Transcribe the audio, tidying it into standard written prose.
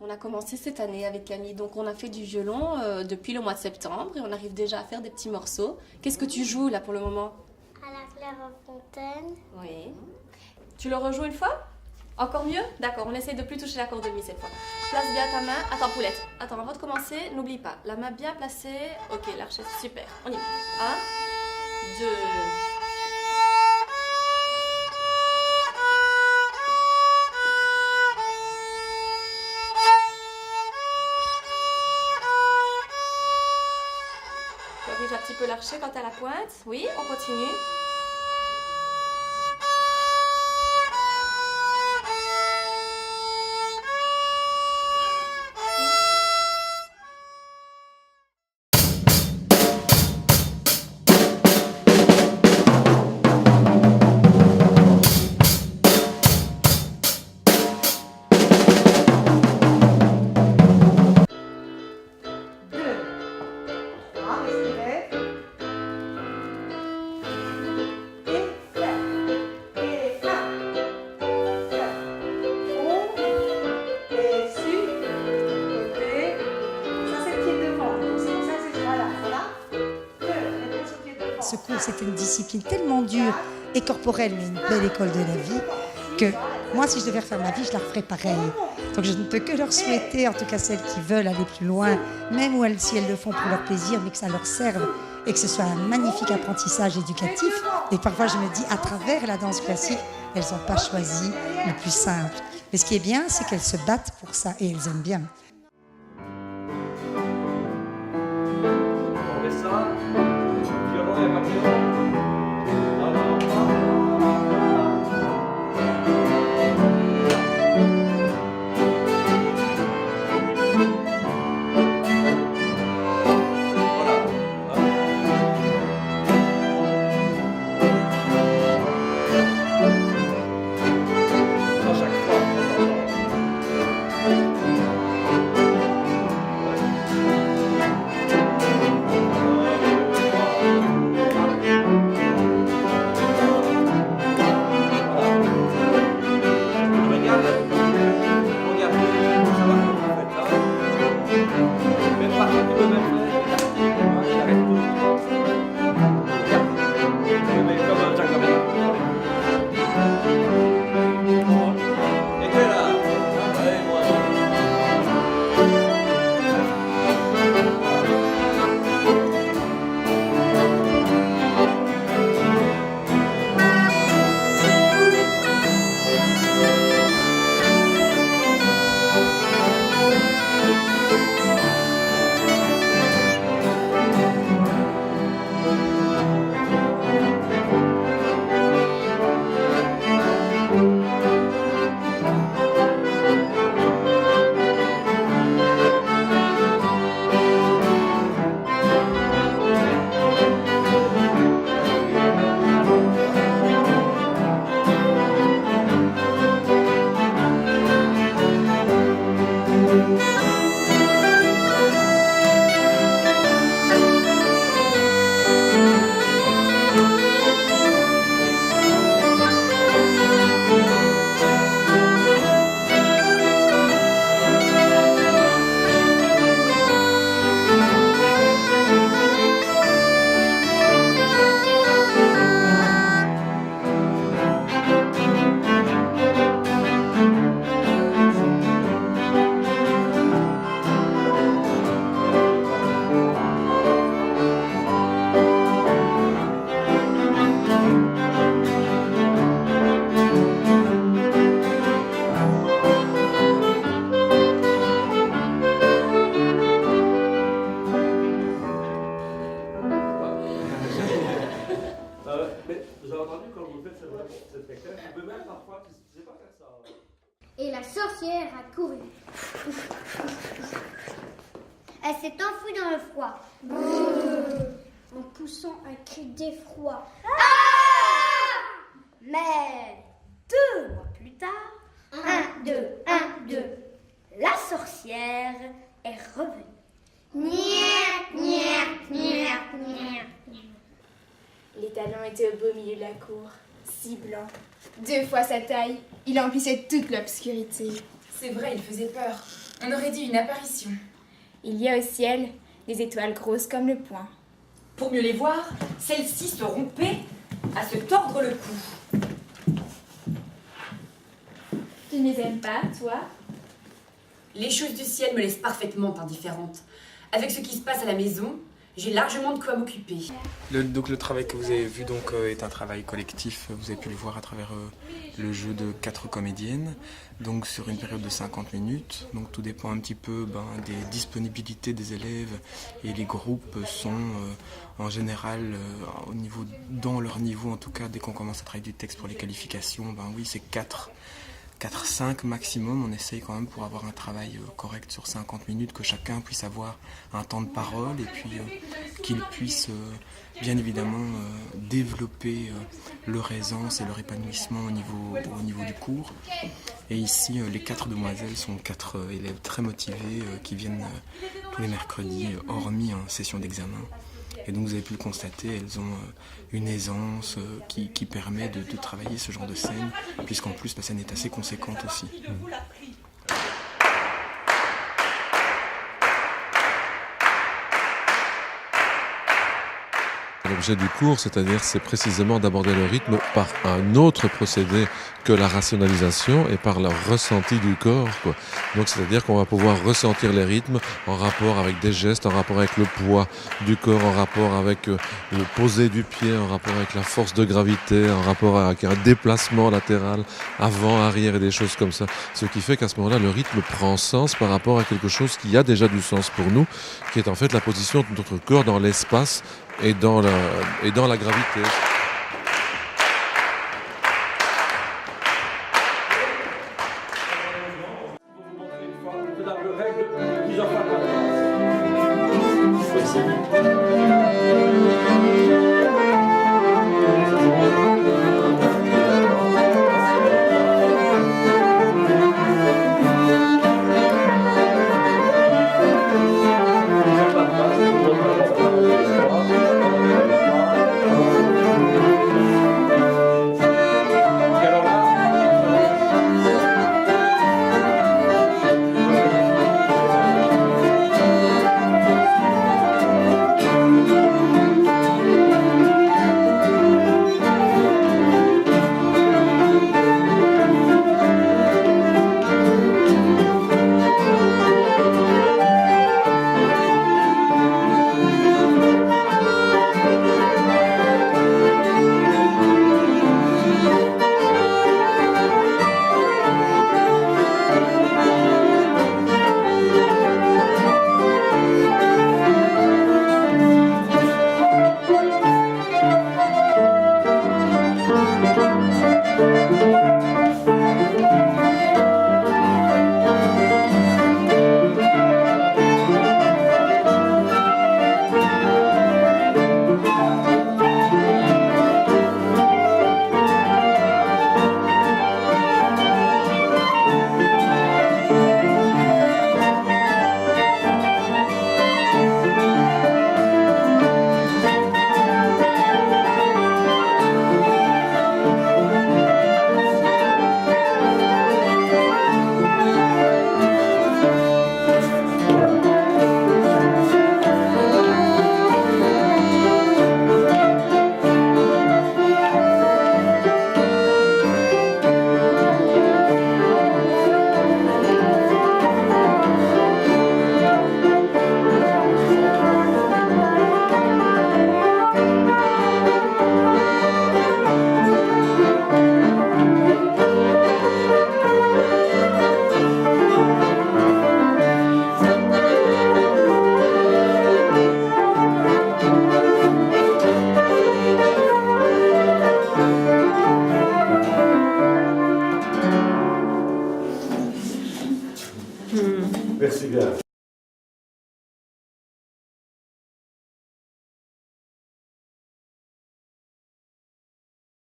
On a commencé cette année avec Camille, donc on a fait du violon depuis le mois de septembre et on arrive déjà à faire des petits morceaux. Qu'est-ce que tu joues là pour le moment? À la clairefontaine. Oui. Tu le rejoues une fois? Encore mieux? D'accord, on essaye de plus toucher la corde de mi cette fois. Place bien ta main. Attends, Poulette. Attends, avant de commencer, n'oublie pas. La main bien placée. Ok, l'archet, super. On y va. 1, 2... Corrige un petit peu l'archet quand à la pointe. Oui, on continue. Ce cours, c'était une discipline tellement dure et corporelle, mais une belle école de la vie, que moi, si je devais refaire ma vie, je la referais pareil. Donc je ne peux que leur souhaiter, en tout cas celles qui veulent aller plus loin, même si elles le font pour leur plaisir, mais que ça leur serve et que ce soit un magnifique apprentissage éducatif. Et parfois, je me dis, à travers la danse classique, elles n'ont pas choisi le plus simple. Mais ce qui est bien, c'est qu'elles se battent pour ça et elles aiment bien. On met ça, violon et accordéon. Et la sorcière a couru. Elle s'est enfuie dans le froid. En poussant un cri d'effroi. Mais 2 mois plus tard, 1, 2, 1, 2, la sorcière est revenue. Les talons étaient au beau milieu de la cour, si blancs. 2 fois sa taille, il emplissait toute l'obscurité. C'est vrai, il faisait peur. On aurait dit une apparition. Il y a au ciel des étoiles grosses comme le poing. Pour mieux les voir, celles-ci se rompaient à se tordre le cou. Tu ne les aimes pas, toi? Les choses du ciel me laissent parfaitement indifférente. Avec ce qui se passe à la maison, j'ai largement de quoi m'occuper. Donc le travail que vous avez vu est un travail collectif. Vous avez pu le voir à travers le jeu de 4 comédiennes, donc sur une période de 50 minutes. Donc tout dépend un petit peu des disponibilités des élèves, et les groupes sont en général dans leur niveau, en tout cas dès qu'on commence à travailler du texte pour les qualifications, oui c'est 4-5 maximum, on essaye quand même pour avoir un travail correct sur 50 minutes, que chacun puisse avoir un temps de parole et puis qu'il puisse bien évidemment développer leur aisance et leur épanouissement au niveau du cours. Et ici, les 4 demoiselles sont 4 élèves très motivés qui viennent tous les mercredis, hormis en session d'examen. Et donc vous avez pu le constater, elles ont une aisance qui permet de travailler ce genre de scène, puisqu'en plus la scène est assez conséquente aussi. L'objet du cours, c'est précisément d'aborder le rythme par un autre procédé que la rationalisation et par le ressenti du corps, quoi. Donc c'est-à-dire qu'on va pouvoir ressentir les rythmes en rapport avec des gestes, en rapport avec le poids du corps, en rapport avec le posé du pied, en rapport avec la force de gravité, en rapport avec un déplacement latéral, avant, arrière et des choses comme ça. Ce qui fait qu'à ce moment-là, le rythme prend sens par rapport à quelque chose qui a déjà du sens pour nous, qui est en fait la position de notre corps dans l'espace et dans la gravité. Merci bien.